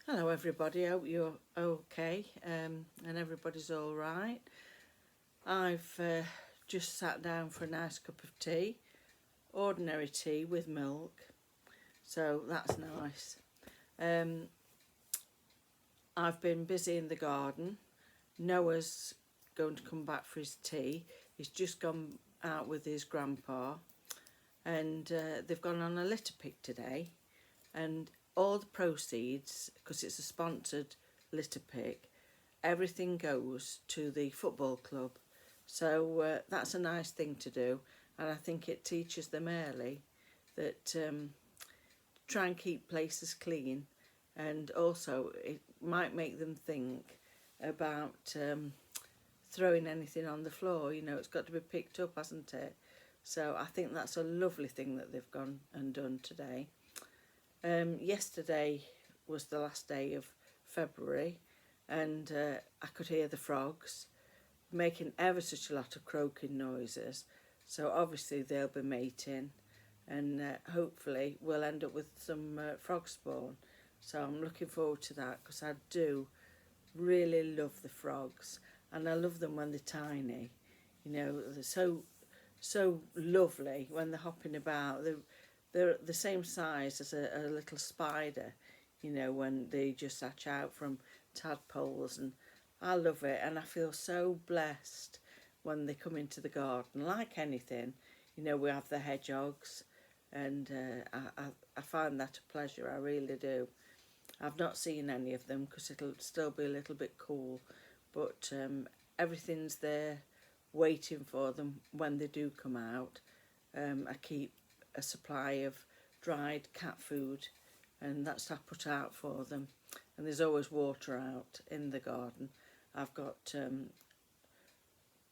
Hello everybody, hope you're okay and everybody's all right. I've just sat down for a nice cup of tea, ordinary tea with milk, so that's nice. Um, I've been busy in the garden. Noah's going to come back for his tea. He's just gone out with his grandpa and they've gone on a litter pick today, and all the proceeds, because it's a sponsored litter pick, everything goes to the football club. So that's a nice thing to do, and I think it teaches them early that try and keep places clean, and also it might make them think about throwing anything on the floor. You know, it's got to be picked up, hasn't it? So I think that's a lovely thing that they've gone and done today. Yesterday was the last day of February, and I could hear the frogs making ever such a lot of croaking noises. So obviously they'll be mating, and hopefully we'll end up with some frog spawn. So I'm looking forward to that, because I do really love the frogs, and I love them when they're tiny. You know, they're so lovely when they're hopping about. They're the same size as a little spider, you know, when they just hatch out from tadpoles, and I love it, and I feel so blessed when they come into the garden. Like anything, you know, we have the hedgehogs, and I find that a pleasure, I really do. I've not seen any of them because it'll still be a little bit cool, but everything's there waiting for them when they do come out. I keep a supply of dried cat food, and that's I put out for them, and there's always water out in the garden. I've got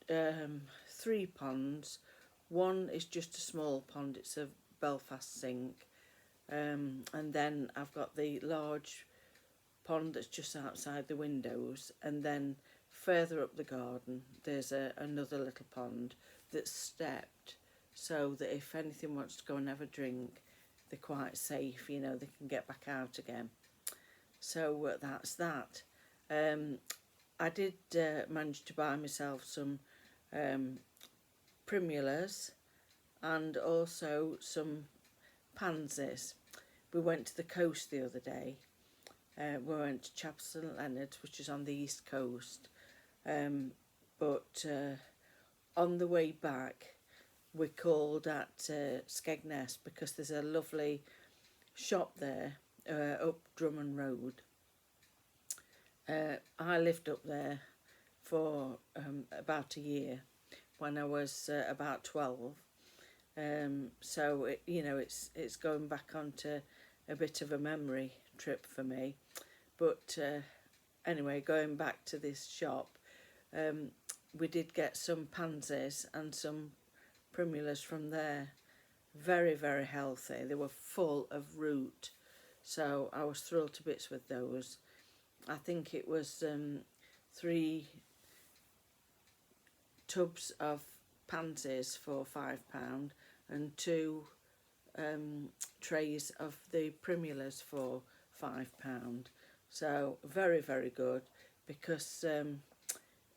3 ponds. One is just a small pond, it's a Belfast sink, and then I've got the large pond that's just outside the windows, and then further up the garden there's another little pond that's stepped, so that if anything wants to go and have a drink, they're quite safe, you know, they can get back out again. So that's that. I did manage to buy myself some primulas and also some pansies. We went to the coast the other day. We went to Chapel St Leonard's, which is on the east coast, but on the way back we called at Skegness, because there's a lovely shop there up Drummond Road. I lived up there for about a year when I was about 12. So you know, it's going back onto a bit of a memory trip for me. But anyway, going back to this shop, we did get some pansies and some primulas from there. Very, very healthy. They were full of root, so I was thrilled to bits with those. I think it was 3 tubs of pansies for £5, and 2 trays of the primulas for £5. So very, very good, because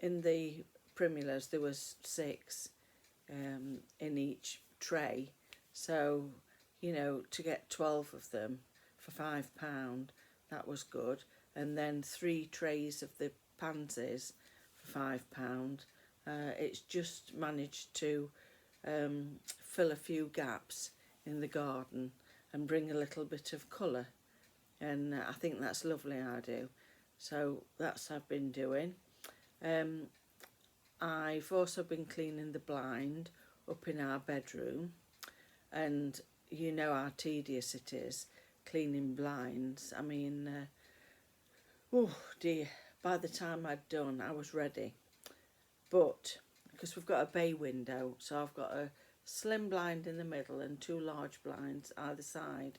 in the primulas there was 6 in each tray, so you know, to get 12 of them for £5, that was good. And then 3 trays of the pansies for £5. It's just managed to fill a few gaps in the garden and bring a little bit of colour, and I think that's lovely. I do. So that's what I've been doing. I've also been cleaning the blind up in our bedroom, and you know how tedious it is cleaning blinds. I mean, oh dear, by the time I'd done I was ready, but because we've got a bay window, so I've got a slim blind in the middle and 2 large blinds either side.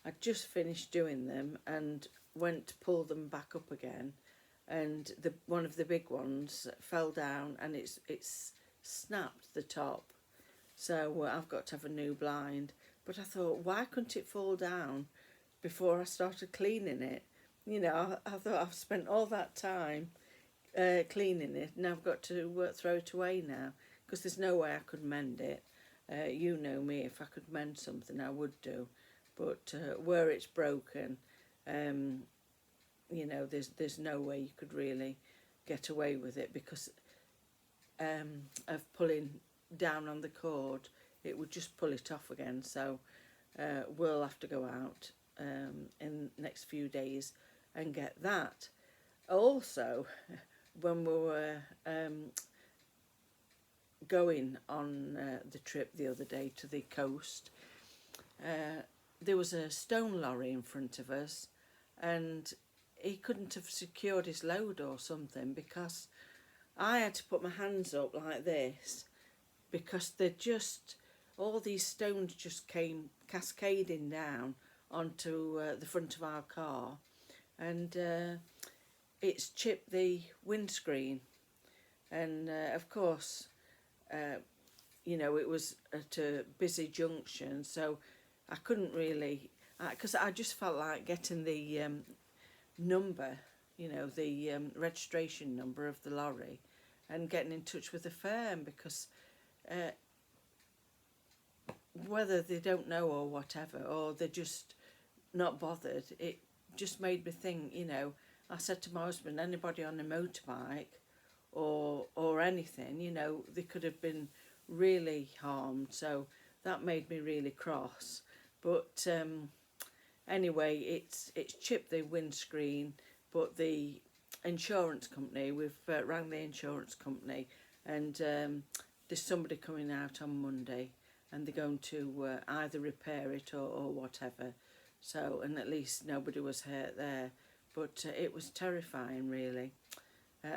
I'd just finished doing them and went to pull them back up again, and one of the big ones fell down, and it's snapped the top, so I've got to have a new blind. But I thought, why couldn't it fall down before I started cleaning it? You know, I thought I've spent all that time cleaning it, and I've got to throw it away now because there's no way I could mend it. You know me, if I could mend something, I would do, but where it's broken, um, you know, there's no way you could really get away with it because of pulling down on the cord, it would just pull it off again. So we'll have to go out in the next few days and get that. Also, when we were going on the trip the other day to the coast, there was a stone lorry in front of us, and he couldn't have secured his load or something because I had to put my hands up like this because all these stones just came cascading down onto the front of our car, and it's chipped the windscreen. And of course, you know, it was at a busy junction, so I couldn't really, because I just felt like getting the number, you know, the registration number of the lorry and getting in touch with the firm because whether they don't know or whatever, or they're just not bothered, it just made me think, you know, I said to my husband, anybody on a motorbike or anything, you know, they could have been really harmed. So that made me really cross. But anyway, it's chipped the windscreen, but the insurance company, we've rang the insurance company, and there's somebody coming out on Monday, and they're going to either repair it or whatever. So, and at least nobody was hurt there. But it was terrifying, really.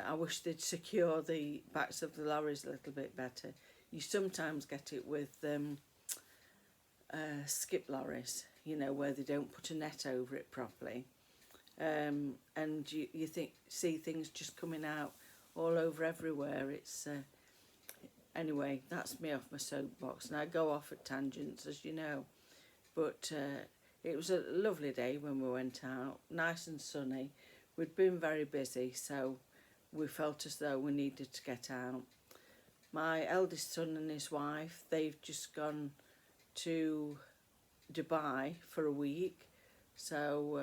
I wish they'd secure the backs of the lorries a little bit better. You sometimes get it with skip lorries, you know, where they don't put a net over it properly. And you see things just coming out all over everywhere. It's anyway, that's me off my soapbox, and I go off at tangents, as you know. But it was a lovely day when we went out, nice and sunny. We'd been very busy, so we felt as though we needed to get out. My eldest son and his wife, they've just gone to Dubai for a week. So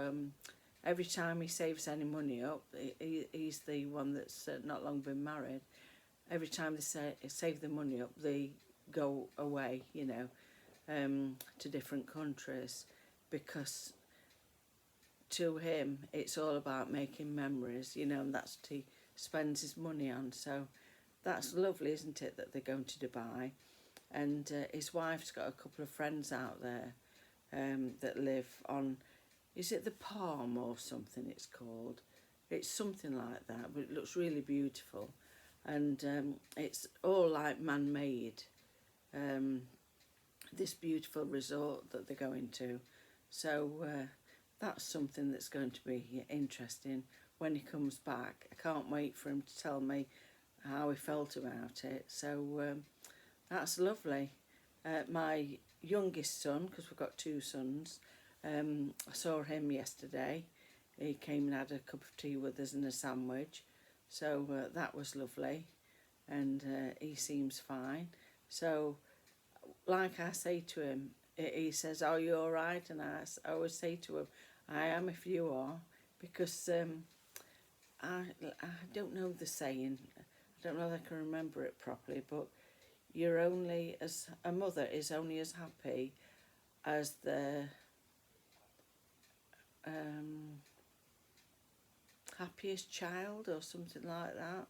every time he saves any money up, he's the one that's not long been married. Every time they save the money up, they go away, you know, to different countries, because to him it's all about making memories, you know, and that's what he spends his money on. So that's lovely, isn't it, that they're going to Dubai. And his wife's got a couple of friends out there that live on, is it the Palm or something it's called? It's something like that, but it looks really beautiful. And it's all like man-made, this beautiful resort that they're going to. So that's something that's going to be interesting when he comes back. I can't wait for him to tell me how he felt about it. So that's lovely. My youngest son, because we've got two sons, I saw him yesterday. He came and had a cup of tea with us and a sandwich. So that was lovely, and he seems fine. So like I say to him, he says, "Are you all right?" And I always say to him, "I am if you are," because I don't know the saying. I don't know if I can remember it properly, but you're only as a mother is only as happy as the happiest child, or something like that.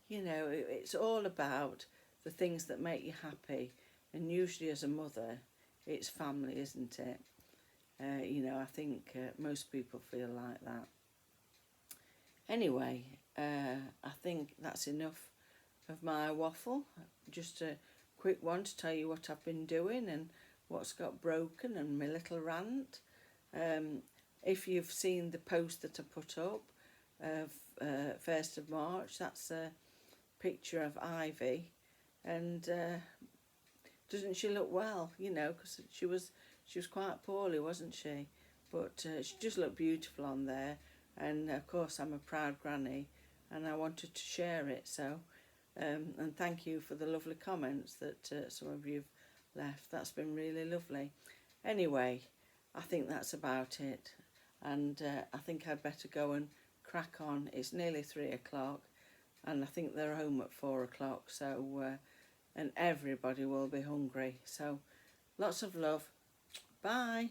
You know, it's all about the things that make you happy, and usually as a mother, it's family, isn't it? You know, I think most people feel like that. Anyway, I think that's enough of my waffle. Just a quick one to tell you what I've been doing and what's got broken, and my little rant. If you've seen the post that I put up of 1st of March, that's a picture of Ivy, and doesn't she look well? You know, because she was quite poorly, wasn't she? but she just looked beautiful on there, and of course I'm a proud granny and I wanted to share it. So and thank you for the lovely comments that some of you've left. That's been really lovely. Anyway, I think that's about it, and I think I'd better go and crack on. It's nearly 3 o'clock and I think they're home at 4 o'clock, so and everybody will be hungry. So lots of love. Bye.